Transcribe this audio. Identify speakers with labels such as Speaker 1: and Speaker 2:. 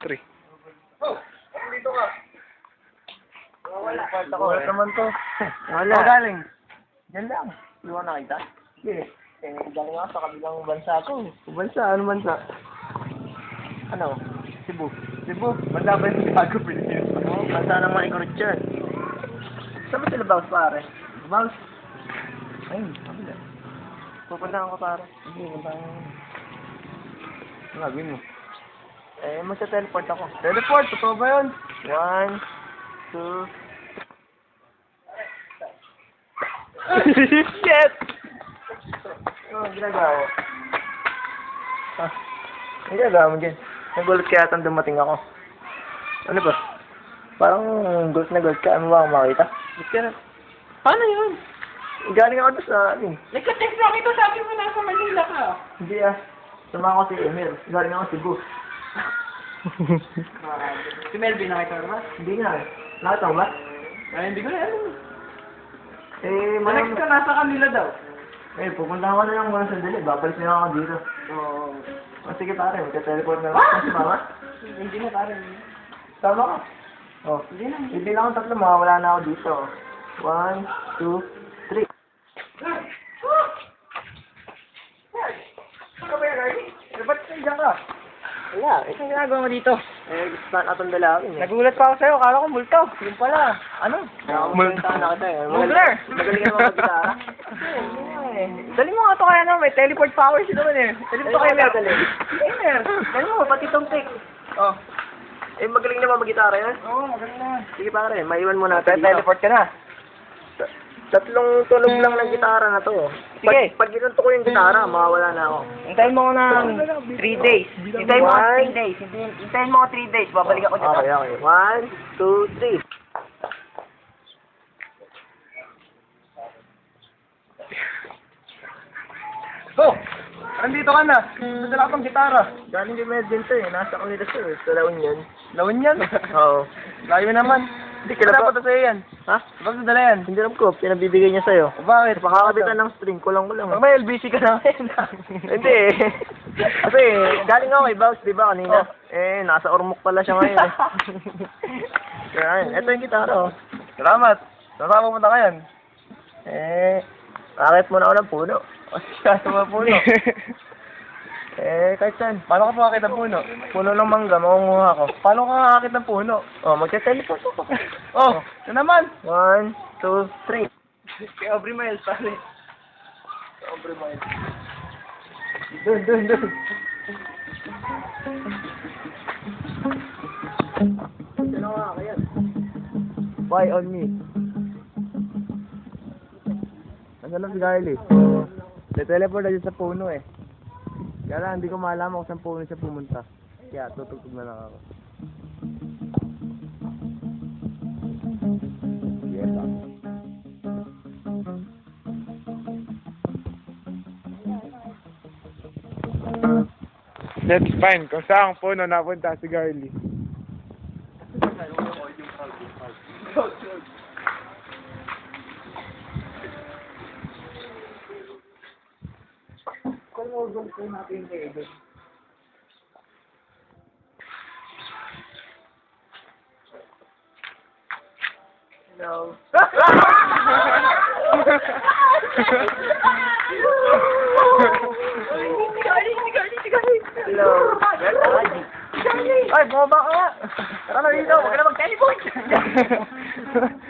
Speaker 1: 3.
Speaker 2: Oh! Dito ka. Wala.
Speaker 1: Wala naman to.
Speaker 2: Wala.
Speaker 1: Saan galing?
Speaker 2: Yan lang. Di mo nakita? Sige. Galing ako sa kabilang bansa ko.
Speaker 1: Bansa? Ano bansa?
Speaker 2: Ano? Cebu.
Speaker 1: Cebu. Bansa ba yung Chicago, Pilipinas?
Speaker 2: Oo, bansa ng mga Ikoritcher. Saan ba sila bounce, pare?
Speaker 1: Bounce.
Speaker 2: Ay, kabila. Pupuntahan ko, pare. Sige, puntahan ko.
Speaker 1: Ano gagawin mo?
Speaker 2: Magsa-teleport ako.
Speaker 1: Teleport, totoo ba yun?
Speaker 2: 1, 2...
Speaker 1: Shit!
Speaker 2: Ano ang ginagawa ko? Ang ginagawa mo dyan? Nagulat kaya atang dumating ako. Ano ba? Parang gulat na gulat ka. Ano ba akong makita?
Speaker 1: Ba't ka na? Paano yun?
Speaker 2: Galing ako doon sa amin.
Speaker 1: Nagka-text lang ito, sabi mo nasa Manila ka.
Speaker 2: Hindi ah. Sumama ko si Emir. Galing ako si Cebu.
Speaker 1: Si Melvin, nakita mo ba?
Speaker 2: Hindi nga eh. Nakita mo ba?
Speaker 1: Ay, hindi ko na alam.
Speaker 2: Manang...
Speaker 1: Ka nasa kanila daw.
Speaker 2: Pupunta ko na lang muna sandali. Babalik na ako dito.
Speaker 1: Oo.
Speaker 2: Sige pare, magka-teleport na lang. Si Mama?
Speaker 1: Hindi na tayo.
Speaker 2: Tama ka. Oh.
Speaker 1: Hindi na.
Speaker 2: Hindi lang ako tatlo, mawawala na ako dito. 1, 2, 3. Ano ba yan, Arnie? Ba't nandiyan ka? Wala, isang ginagawa mo dito. Gusto na natong dalawin eh.
Speaker 1: Nagulat pa ako sa'yo, kala ko multo.
Speaker 2: Yung pala, ano?
Speaker 1: Multo.
Speaker 2: Na kita eh.
Speaker 1: Mugler!
Speaker 2: Magaling ka naman mag-gitara. Dali mo nga ito kaya naman, may teleport powers naman eh. Dali mo ito kay Mer. Mer, dali mo, pati itong pick.
Speaker 1: Oh.
Speaker 2: Magaling naman mag-gitara yan.
Speaker 1: Oo, magaling naman.
Speaker 2: Sige pare, maiwan mo natin dito.
Speaker 1: Teleport ka na.
Speaker 2: Tatlong tunog lang ng gitara na to.
Speaker 1: Sige.
Speaker 2: Pag ginunto ko yung gitara, mawawala na ako.
Speaker 1: Hintayin mo ko ng 3 days. Hintayin mo ko 3 days. Hintayin mo ko 3 days. Babalik ako dito.
Speaker 2: Okay, okay. 1, 2, 3.
Speaker 1: Oh! Nandito ka na. Nadala ka pang gitara.
Speaker 2: Galing kay Medvin to eh. Nasa kanila sir. Sa lawin yan.
Speaker 1: Lawin yan.
Speaker 2: Oo.
Speaker 1: Layo naman.
Speaker 2: Hindi
Speaker 1: Kaya dapat ito sa'yo yan.
Speaker 2: Ha?
Speaker 1: Dapat nadala yan.
Speaker 2: Hindi alam ko. Pinabibigay niya sa'yo.
Speaker 1: Bakit?
Speaker 2: Pakakabitan ng string. Kulang-kulang.
Speaker 1: Pag may LBC ka na ngayon.
Speaker 2: Hindi eh. Kasi galing ako kay Bounce, di ba kanina?
Speaker 1: Oh.
Speaker 2: Nasa Ormoc pala siya ngayon eh. Kaya ito yung gitara oh.
Speaker 1: Salamat. Saan ka pumunta ngayon?
Speaker 2: Akit muna ako ng puno.
Speaker 1: Sa mga puno.
Speaker 2: Kahit saan.
Speaker 1: Paano ka makakit ng puno?
Speaker 2: Puno ng mangga, makunguha ko.
Speaker 1: Paano ka makakit ng puno?
Speaker 2: Oh, magka-teleport ako.
Speaker 1: Oh, ito naman.
Speaker 2: 1, 2, 3.
Speaker 1: Kay Aubrey Miles, pare.
Speaker 2: Aubrey Miles. Doon. Sino ka kaya? Why on me? Nasaan lang si Kylie? Teleport na dyan sa puno eh. Kaya lang, hindi ko malaman kung saan puno siya pumunta. Kaya tutugtog na lang ako. Yes,
Speaker 1: Let's find kung saan puno napunta si Garly.
Speaker 2: No. Hello. Ay, bumaba ka nga. Tara na dito. Huwag ka na mag-teleport.